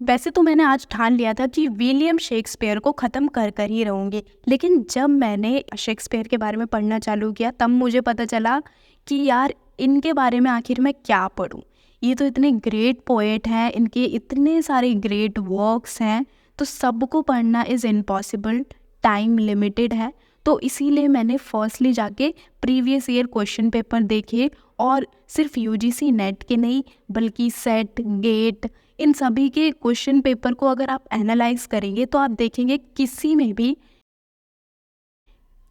वैसे तो मैंने आज ठान लिया था कि विलियम शेक्सपियर को ख़त्म कर कर ही रहूँगी, लेकिन जब मैंने शेक्सपियर के बारे में पढ़ना चालू किया तब मुझे पता चला कि यार इनके बारे में आखिर मैं क्या पढूँ। ये तो इतने ग्रेट पोएट हैं, इनके इतने सारे ग्रेट वर्क्स हैं, तो सबको पढ़ना इज़ इम्पॉसिबल, टाइम लिमिटेड है। तो इसीलिए मैंने फर्स्टली जाके प्रीवियस ईयर क्वेश्चन पेपर देखे, और सिर्फ यूजीसी नेट के नहीं बल्कि सेट, गेट, इन सभी के क्वेश्चन पेपर को अगर आप एनालाइज करेंगे तो आप देखेंगे किसी में भी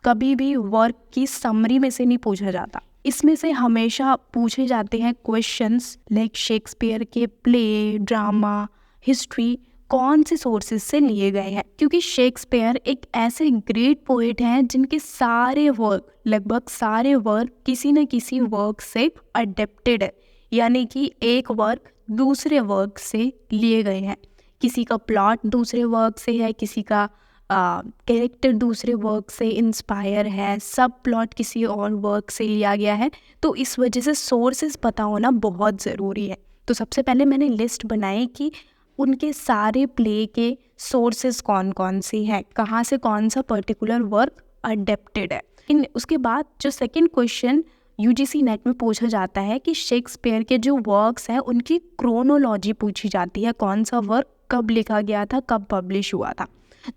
कभी भी वर्क की समरी में से नहीं पूछा जाता। इसमें से हमेशा पूछे जाते हैं क्वेश्चंस लाइक शेक्सपियर के प्ले, ड्रामा, हिस्ट्री कौन से सोर्सेज से लिए गए हैं, क्योंकि शेक्सपियर एक ऐसे ग्रेट पोएट हैं जिनके सारे वर्क, लगभग सारे वर्क किसी न किसी वर्क से अडेप्टेड है, यानी कि एक वर्क दूसरे वर्क से लिए गए हैं। किसी का प्लॉट दूसरे वर्क से है, किसी का कैरेक्टर दूसरे वर्क से इंस्पायर है, सब प्लॉट किसी और वर्क से लिया गया है। तो इस वजह से सोर्सेज पता होना बहुत ज़रूरी है। तो सबसे पहले मैंने लिस्ट बनाई कि उनके सारे प्ले के सोर्सेज कौन कौन से हैं, कहाँ से कौन सा पर्टिकुलर वर्क अडेप्टेड है। उसके बाद जो सेकंड क्वेश्चन यूजीसी नेट में पूछा जाता है कि शेक्सपियर के जो वर्क्स हैं उनकी क्रोनोलॉजी पूछी जाती है, कौन सा वर्क कब लिखा गया था, कब पब्लिश हुआ था।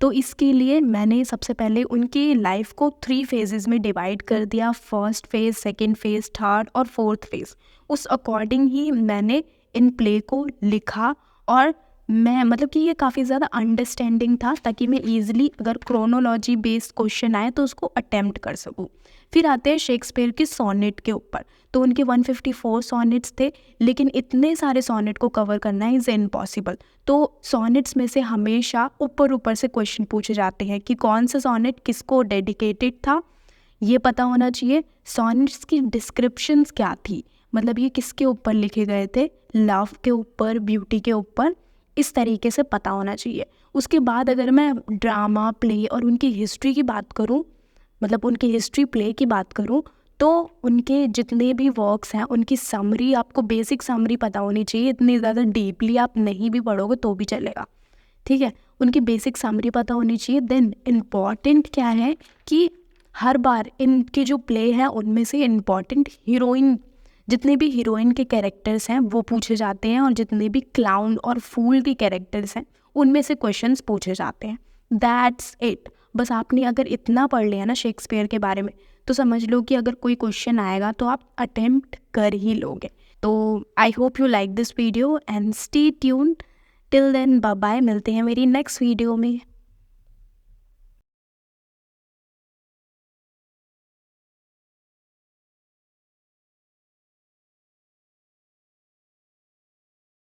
तो इसके लिए मैंने सबसे पहले उनकी लाइफ को 3 फेजेस में डिवाइड कर दिया, first phase, second phase, third और फोर्थ फेज़। उस अकॉर्डिंग ही मैंने इन प्ले को लिखा, और मैं मतलब कि ये काफ़ी ज़्यादा अंडरस्टैंडिंग था ताकि मैं ईजिली अगर क्रोनोलॉजी बेस्ड क्वेश्चन आए तो उसको अटेम्प्ट कर सकूँ। फिर आते हैं शेक्सपियर के सोनेट के ऊपर। तो उनके 154 सोनेट्स थे, लेकिन इतने सारे सोनेट को कवर करना इज़ इम्पॉसिबल। तो सोनेट्स में से हमेशा ऊपर ऊपर से क्वेश्चन पूछे जाते हैं कि कौन सा सोनेट किसको डेडिकेटेड था, ये पता होना चाहिए। सोनेट्स की डिस्क्रिप्शंस क्या थी, मतलब ये किसके ऊपर लिखे गए थे, लव के ऊपर, ब्यूटी के ऊपर, इस तरीके से पता होना चाहिए। उसके बाद अगर मैं ड्रामा, प्ले और उनकी हिस्ट्री की बात करूं, मतलब उनकी हिस्ट्री प्ले की बात करूं, तो उनके जितने भी वर्क्स हैं उनकी समरी, आपको बेसिक समरी पता होनी चाहिए, इतनी ज़्यादा डीपली आप नहीं भी पढ़ोगे तो भी चलेगा, ठीक है। उनकी बेसिक समरी पता होनी चाहिए। देन इम्पॉर्टेंट क्या है कि हर बार इनके जो प्ले हैं उनमें से इम्पॉर्टेंट हीरोइन, जितने भी हीरोइन के कैरेक्टर्स हैं वो पूछे जाते हैं, और जितने भी क्लाउन और फूल के कैरेक्टर्स हैं उनमें से क्वेश्चंस पूछे जाते हैं। That's it. बस आपने अगर इतना पढ़ लिया ना शेक्सपियर के बारे में, तो समझ लो कि अगर कोई क्वेश्चन आएगा तो आप अटेम्प्ट कर ही लोगे। तो I hope you like this video and stay tuned. Till then bye bye, मिलते हैं मेरी नेक्स्ट वीडियो में।